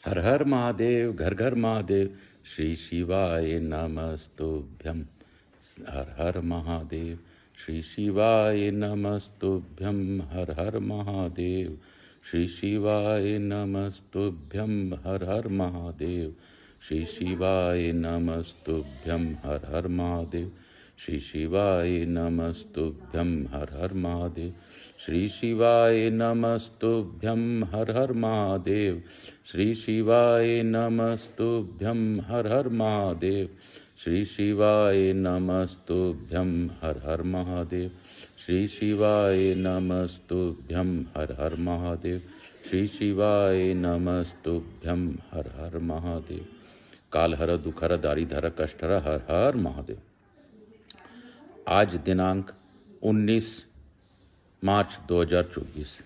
हर हर महादेव, घर घर महादेव, श्री शिवाय नमस्तुभ्यम। हर हर महादेव, श्री शिवाय नमस्तुभ्यम। हर हर महादेव, श्री शिवाय नमस्तुभ्यम। हर हर महादेव, श्री शिवाय नमस्तुभ्यम। हर हर महादेव, श्री शिवाय नमस्तुभ्यम। हर हर महादेव, श्री शिवाय नमस्तुभ्यम। हर हर महादेव, श्री शिवाय नमस्तुभ्यम। हर हर महादेव, श्री शिवाय नमस्तुभ्यम। हर हर महादेव, श्री शिवाय नमस्तुभ्यम। हर हर महादेव, श्री शिवाय नमस्तुभ्यम। हर हर महादेव। काल हर दुखहर दारिधर कष्टहर, हर हर महादेव। आज दिनांक 19 मार्च 2024,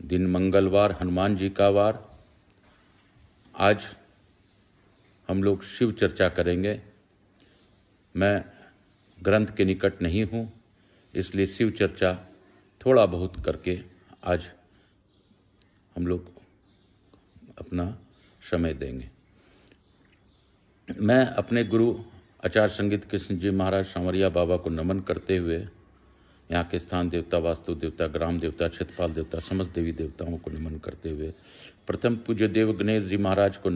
दिन मंगलवार, हनुमान जी का वार। आज हम लोग शिव चर्चा करेंगे। मैं ग्रंथ के निकट नहीं हूँ, इसलिए शिव चर्चा थोड़ा बहुत करके आज हम लोग अपना समय देंगे। मैं अपने गुरु आचार्य संगीत कृष्ण जी महाराज सांवरिया बाबा को नमन करते हुए यहाँ के स्थान देवता, वास्तु देवता, ग्राम देवता, क्षेत्रपाल देवता, समस्त देवी देवताओं को नमन करते हुए प्रथम पूज्य देव गणेश जी महाराज को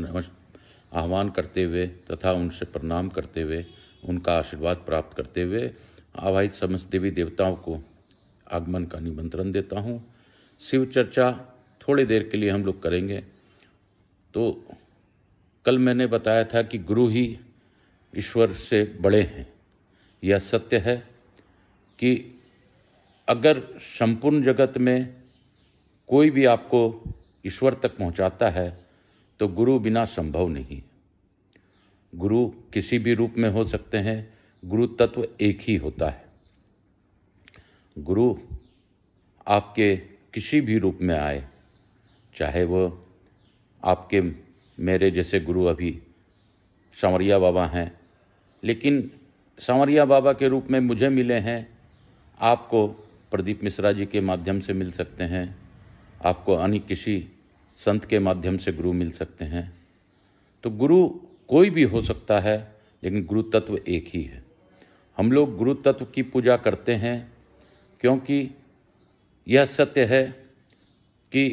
आह्वान करते हुए तथा उनसे प्रणाम करते हुए उनका आशीर्वाद प्राप्त करते हुए आवाहित समस्त देवी देवताओं को आगमन का निमंत्रण देता हूँ। शिव चर्चा थोड़ी देर के लिए हम लोग करेंगे। तो कल मैंने बताया था कि गुरु ही ईश्वर से बड़े हैं। यह सत्य है कि अगर संपूर्ण जगत में कोई भी आपको ईश्वर तक पहुंचाता है तो गुरु बिना संभव नहीं। गुरु किसी भी रूप में हो सकते हैं, गुरु तत्व एक ही होता है। गुरु आपके किसी भी रूप में आए, चाहे वो आपके मेरे जैसे गुरु अभी सांवरिया बाबा हैं, लेकिन सांवरिया बाबा के रूप में मुझे मिले हैं। आपको प्रदीप मिश्रा जी के माध्यम से मिल सकते हैं, आपको अन्य किसी संत के माध्यम से गुरु मिल सकते हैं। तो गुरु कोई भी हो सकता है, लेकिन गुरु तत्व एक ही है। हम लोग गुरु तत्व की पूजा करते हैं क्योंकि यह सत्य है कि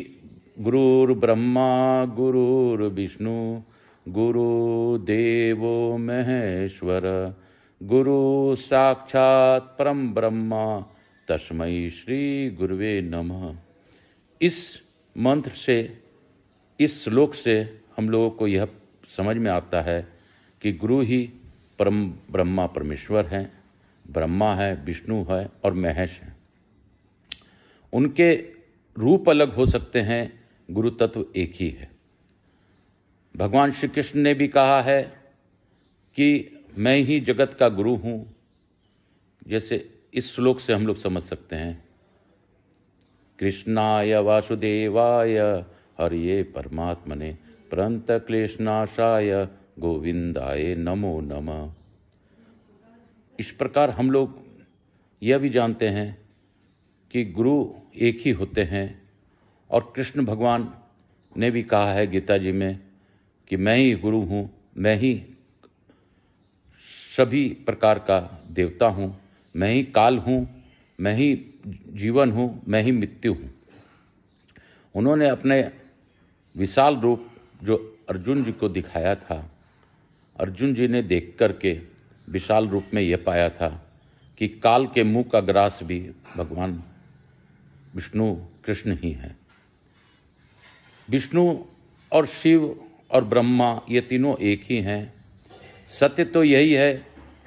गुरुर् ब्रह्मा गुरुर् विष्णु गुरुदेवो महेश्वर गुरु साक्षात परम ब्रह्मा तस्मै श्री गुरुवे नमः। इस मंत्र से, इस श्लोक से हम लोगों को यह समझ में आता है कि गुरु ही परम ब्रह्मा परमेश्वर हैं, ब्रह्मा है, विष्णु है और महेश है। उनके रूप अलग हो सकते हैं, गुरु तत्व एक ही है। भगवान श्री कृष्ण ने भी कहा है कि मैं ही जगत का गुरु हूँ। जैसे इस श्लोक से हम लोग समझ सकते हैं, कृष्णाय वासुदेवाय हरिये परमात्मने प्रणत क्लेशनाशाय गोविंदाय नमो नमः। इस प्रकार हम लोग यह भी जानते हैं कि गुरु एक ही होते हैं। और कृष्ण भगवान ने भी कहा है गीता जी में कि मैं ही गुरु हूँ, मैं ही सभी प्रकार का देवता हूँ, मैं ही काल हूँ, मैं ही जीवन हूँ, मैं ही मृत्यु हूँ। उन्होंने अपने विशाल रूप जो अर्जुन जी को दिखाया था, अर्जुन जी ने देख करके विशाल रूप में यह पाया था कि काल के मुंह का ग्रास भी भगवान विष्णु कृष्ण ही है। विष्णु और शिव और ब्रह्मा ये तीनों एक ही हैं। सत्य तो यही है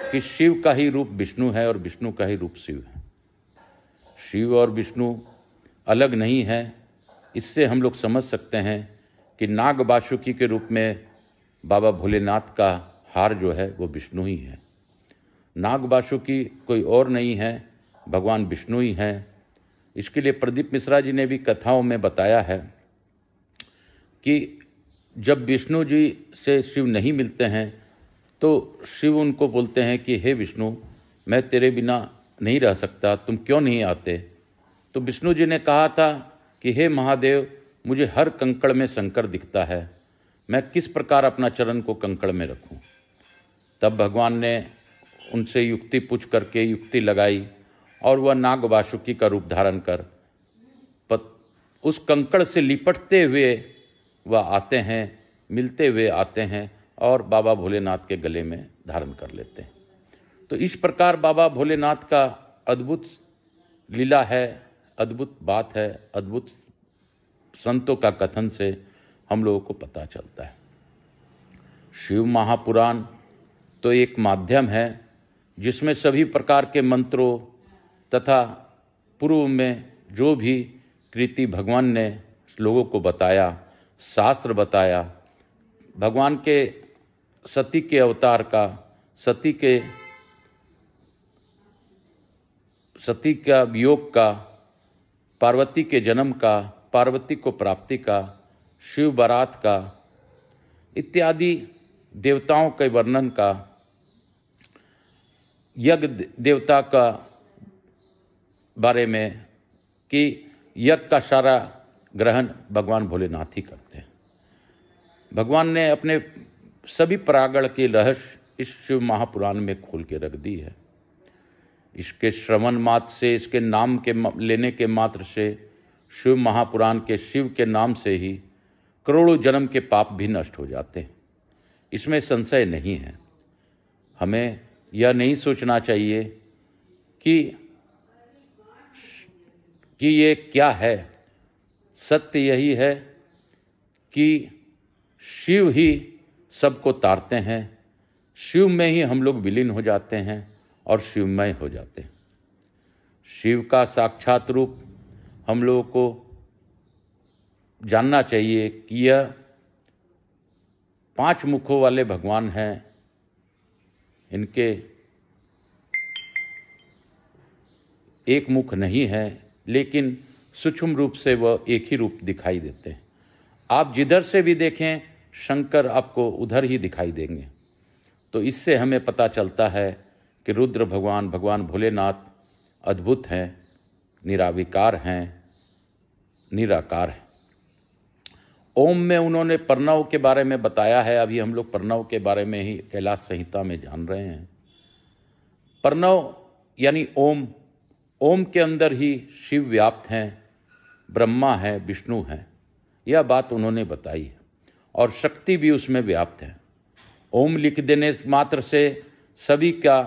कि शिव का ही रूप विष्णु है और विष्णु का ही रूप शिव है। शिव और विष्णु अलग नहीं है। इससे हम लोग समझ सकते हैं कि नाग बासुकी के रूप में बाबा भोलेनाथ का हार जो है वो विष्णु ही है। नाग बासुकी कोई और नहीं है, भगवान विष्णु ही हैं। इसके लिए प्रदीप मिश्रा जी ने भी कथाओं में बताया है कि जब विष्णु जी से शिव नहीं मिलते हैं तो शिव उनको बोलते हैं कि हे विष्णु, मैं तेरे बिना नहीं रह सकता, तुम क्यों नहीं आते? तो विष्णु जी ने कहा था कि हे महादेव, मुझे हर कंकड़ में शंकर दिखता है, मैं किस प्रकार अपना चरण को कंकड़ में रखूं। तब भगवान ने उनसे युक्ति पूछ करके युक्ति लगाई और वह नाग वासुकी का रूप धारण कर उस कंकड़ से लिपटते हुए वह आते हैं, मिलते हुए आते हैं और बाबा भोलेनाथ के गले में धारण कर लेते हैं। तो इस प्रकार बाबा भोलेनाथ का अद्भुत लीला है, अद्भुत बात है, अद्भुत संतों का कथन से हम लोगों को पता चलता है। शिव महापुराण तो एक माध्यम है जिसमें सभी प्रकार के मंत्रों तथा पूर्व में जो भी कृति भगवान ने लोगों को बताया, शास्त्र बताया, भगवान के सती के अवतार का, सती का वियोग का, पार्वती के जन्म का, पार्वती को प्राप्ति का, शिव बारात का इत्यादि देवताओं के वर्णन का, यज्ञ देवता का बारे में कि यज्ञ का सारा ग्रहण भगवान भोलेनाथ ही करते हैं। भगवान ने अपने सभी परागण के रहस्य इस शिव महापुराण में खोल के रख दी है। इसके श्रवण मात्र से, इसके नाम के लेने के मात्र से, शिव महापुराण के शिव के नाम से ही करोड़ों जन्म के पाप भी नष्ट हो जाते हैं। इसमें संशय नहीं है। हमें यह नहीं सोचना चाहिए कि ये क्या है। सत्य यही है कि शिव ही सबको तारते हैं, शिव में ही हम लोग विलीन हो जाते हैं और शिवमय हो जाते हैं। शिव का साक्षात रूप हम लोगों को जानना चाहिए कि यह 5 मुखों वाले भगवान हैं। इनके एक मुख नहीं है, लेकिन सूक्ष्म रूप से वह एक ही रूप दिखाई देते हैं। आप जिधर से भी देखें शंकर आपको उधर ही दिखाई देंगे। तो इससे हमें पता चलता है कि रुद्र भगवान, भगवान भोलेनाथ अद्भुत हैं, निराविकार हैं, निराकार हैं। ओम में उन्होंने प्रणव के बारे में बताया है। अभी हम लोग प्रणव के बारे में ही कैलाश संहिता में जान रहे हैं। प्रणव यानी ओम, ओम के अंदर ही शिव व्याप्त हैं, ब्रह्मा है, विष्णु है, यह बात उन्होंने बताई है और शक्ति भी उसमें व्याप्त है। ओम लिख देने मात्र से सभी का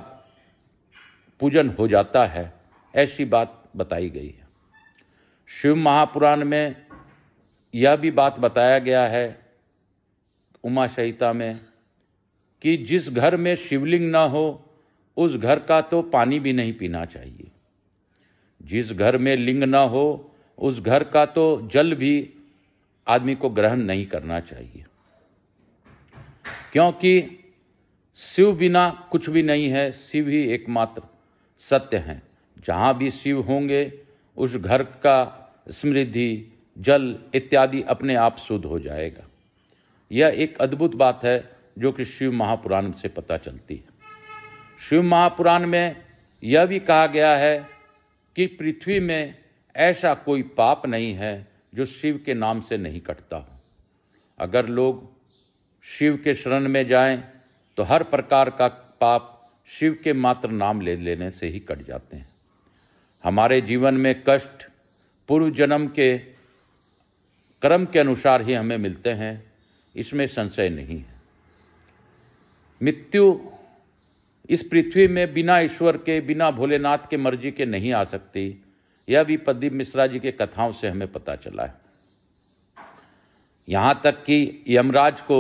पूजन हो जाता है, ऐसी बात बताई गई है। शिव महापुराण में यह भी बात बताया गया है उमा संहिता में कि जिस घर में शिवलिंग न हो उस घर का तो पानी भी नहीं पीना चाहिए। जिस घर में लिंग न हो उस घर का तो जल भी आदमी को ग्रहण नहीं करना चाहिए, क्योंकि शिव बिना कुछ भी नहीं है। शिव ही एकमात्र सत्य हैं। जहाँ भी शिव होंगे उस घर का समृद्धि, जल इत्यादि अपने आप शुद्ध हो जाएगा। यह एक अद्भुत बात है जो कि शिव महापुराण से पता चलती है। शिव महापुराण में यह भी कहा गया है कि पृथ्वी में ऐसा कोई पाप नहीं है जो शिव के नाम से नहीं कटता हो। अगर लोग शिव के शरण में जाएं तो हर प्रकार का पाप शिव के मात्र नाम लेने से ही कट जाते हैं। हमारे जीवन में कष्ट पूर्व जन्म के कर्म के अनुसार ही हमें मिलते हैं, इसमें संशय नहीं है। मृत्यु इस पृथ्वी में बिना ईश्वर के, बिना भोलेनाथ के मर्जी के नहीं आ सकती। यह भी प्रदीप मिश्रा जी के कथाओं से हमें पता चला है। यहाँ तक कि यमराज को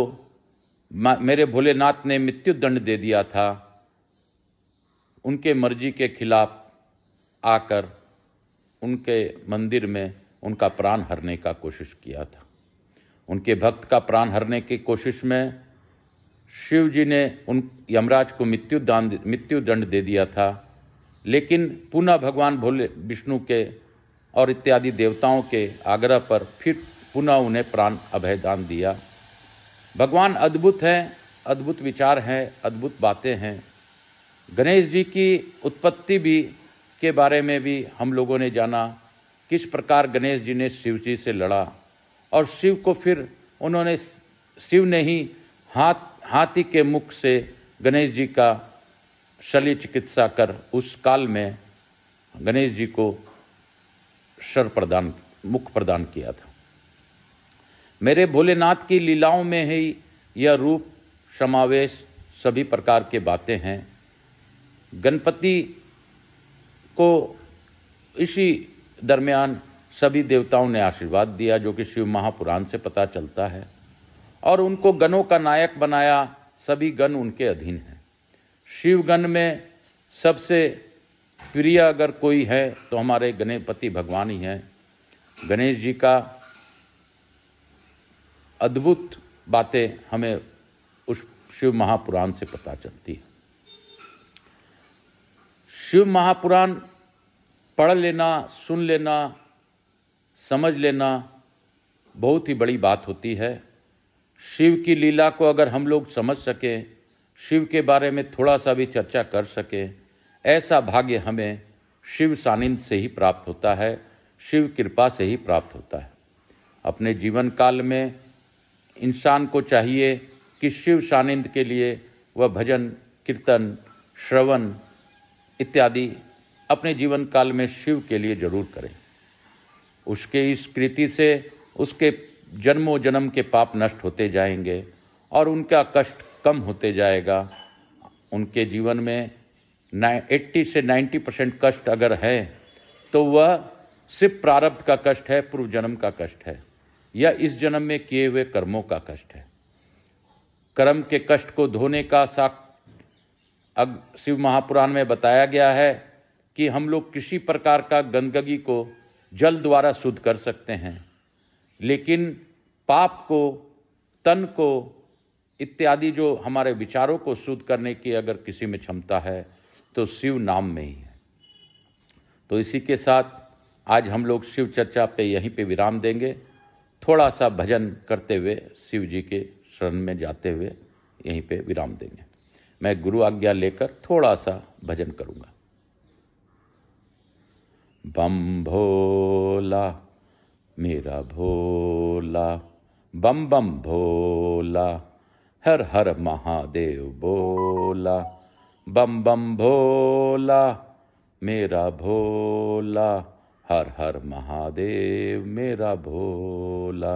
मेरे भोलेनाथ ने मृत्यु दंड दे दिया था, उनके मर्जी के खिलाफ आकर उनके मंदिर में उनका प्राण हरने का कोशिश किया था। उनके भक्त का प्राण हरने की कोशिश में शिव जी ने उन यमराज को मृत्यु दंड दे दिया था, लेकिन पुनः भगवान भोले विष्णु के और इत्यादि देवताओं के आग्रह पर फिर पुनः उन्हें प्राण अभय दान दिया। भगवान अद्भुत हैं, अद्भुत विचार हैं, अद्भुत बातें हैं। गणेश जी की उत्पत्ति भी के बारे में भी हम लोगों ने जाना, किस प्रकार गणेश जी ने शिव जी से लड़ा और शिव को फिर उन्होंने शिव ने ही हाथी के मुख से गणेश जी का शल्य चिकित्सा कर उस काल में गणेश जी को मुख प्रदान किया था। मेरे भोलेनाथ की लीलाओं में ही यह रूप समावेश सभी प्रकार के बातें हैं। गणपति को इसी दरमियान सभी देवताओं ने आशीर्वाद दिया, जो कि शिव महापुराण से पता चलता है, और उनको गणों का नायक बनाया। सभी गण उनके अधीन हैं। शिव गण में सबसे प्रिय अगर कोई है तो हमारे गणपति भगवान ही हैं। गणेश जी का अद्भुत बातें हमें उस शिव महापुराण से पता चलती है। शिव महापुराण पढ़ लेना, सुन लेना, समझ लेना बहुत ही बड़ी बात होती है। शिव की लीला को अगर हम लोग समझ सकें, शिव के बारे में थोड़ा सा भी चर्चा कर सकें, ऐसा भाग्य हमें शिव सानिध्य से ही प्राप्त होता है, शिव कृपा से ही प्राप्त होता है। अपने जीवन काल में इंसान को चाहिए कि शिव सानिध्य के लिए वह भजन, कीर्तन, श्रवण इत्यादि अपने जीवन काल में शिव के लिए जरूर करें। उसके इस कृति से उसके जन्मों जन्म के पाप नष्ट होते जाएंगे और उनका कष्ट कम होते जाएगा। उनके जीवन में 80 से 90% कष्ट अगर है तो वह सिर्फ प्रारब्ध का कष्ट है, पूर्व जन्म का कष्ट है, या इस जन्म में किए हुए कर्मों का कष्ट है। कर्म के कष्ट को धोने का शिव महापुराण में बताया गया है कि हम लोग किसी प्रकार का गंदगी को जल द्वारा शुद्ध कर सकते हैं, लेकिन पाप को, तन को इत्यादि जो हमारे विचारों को शुद्ध करने की अगर किसी में क्षमता है तो शिव नाम में ही है। तो इसी के साथ आज हम लोग शिव चर्चा पे यहीं पे विराम देंगे। थोड़ा सा भजन करते हुए, शिव जी के शरण में जाते हुए यहीं पे विराम देंगे। मैं गुरु आज्ञा लेकर थोड़ा सा भजन करूँगा। बम भोला मेरा भोला, बम बम भोला, हर हर महादेव बोला। बम बम भोला मेरा भोला, हर हर महादेव मेरा भोला।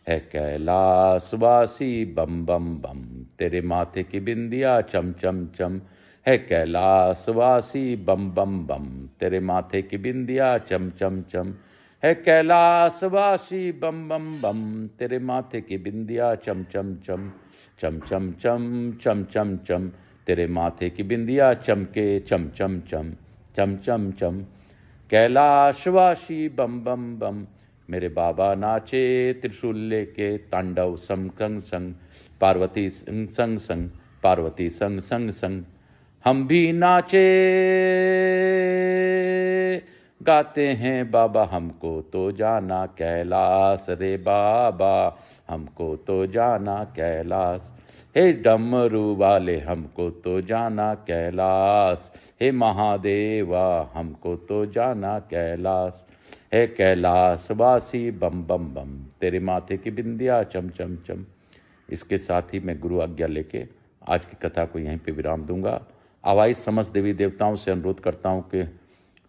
है कैलाशवासी बम बम बम, तेरे माथे की बिंदिया चम चम चम। है कैलाशवासी बम बम बम, तेरे माथे की बिंदिया चम चम चम। है कैलाशवासी बम बम बम, तेरे माथे की बिंदिया चम चम चम। चम चम चम चम चम चम, तेरे माथे की बिंदिया चमके चम चम चम चम चम चम। कैलाशवासी बम बम बम, मेरे बाबा नाचे त्रिशूल लेके तांडव संग संग। पार्वती संग संग संग, पार्वती संग संग संग। हम भी नाचे गाते हैं बाबा, हमको तो जाना कैलाश रे बाबा, हमको तो जाना कैलाश। हे डमरू वाले हमको तो जाना कैलाश, हे महादेवा हमको तो जाना कैलाश। हे कैलाशवासी बम बम बम, तेरे माथे की बिंदिया चम चम चम। इसके साथ ही मैं गुरु आज्ञा लेके आज की कथा को यहीं पे विराम दूंगा। आवाई समस्त देवी देवताओं से अनुरोध करता हूँ कि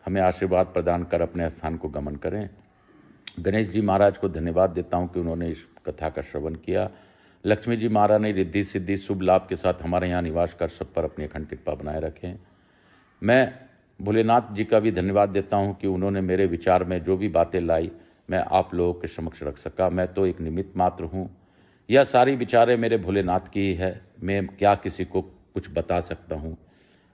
हमें आशीर्वाद प्रदान कर अपने स्थान को गमन करें। गणेश जी महाराज को धन्यवाद देता हूँ कि उन्होंने इस कथा का श्रवण किया। लक्ष्मी जी महाराज ने रिद्धि सिद्धि शुभ लाभ के साथ हमारे यहाँ निवास कर सब पर अपनी अखंड कृपा बनाए रखें। मैं भोलेनाथ जी का भी धन्यवाद देता हूँ कि उन्होंने मेरे विचार में जो भी बातें लाई मैं आप लोगों के समक्ष रख सका। मैं तो एक निमित्त मात्र हूँ, यह सारी विचारें मेरे भोलेनाथ की ही है। मैं क्या किसी को कुछ बता सकता हूँ?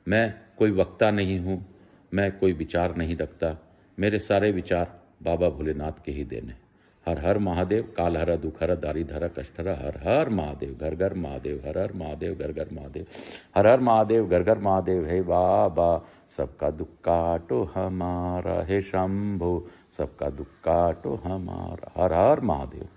मैं कोई वक्ता नहीं हूँ, मैं कोई विचार नहीं रखता। मेरे सारे विचार बाबा भोलेनाथ के ही देने। हर हर महादेव, काल हर दुख हर दारी धर कष्ट हर। हर हर महादेव, घर घर महादेव, हर हर महादेव, घर घर महादेव, हर हर महादेव, घर घर महादेव। हे बाबा सबका दुख काटो हमारा, हे शंभो सबका दुख काटो हमारा। हर हर महादेव।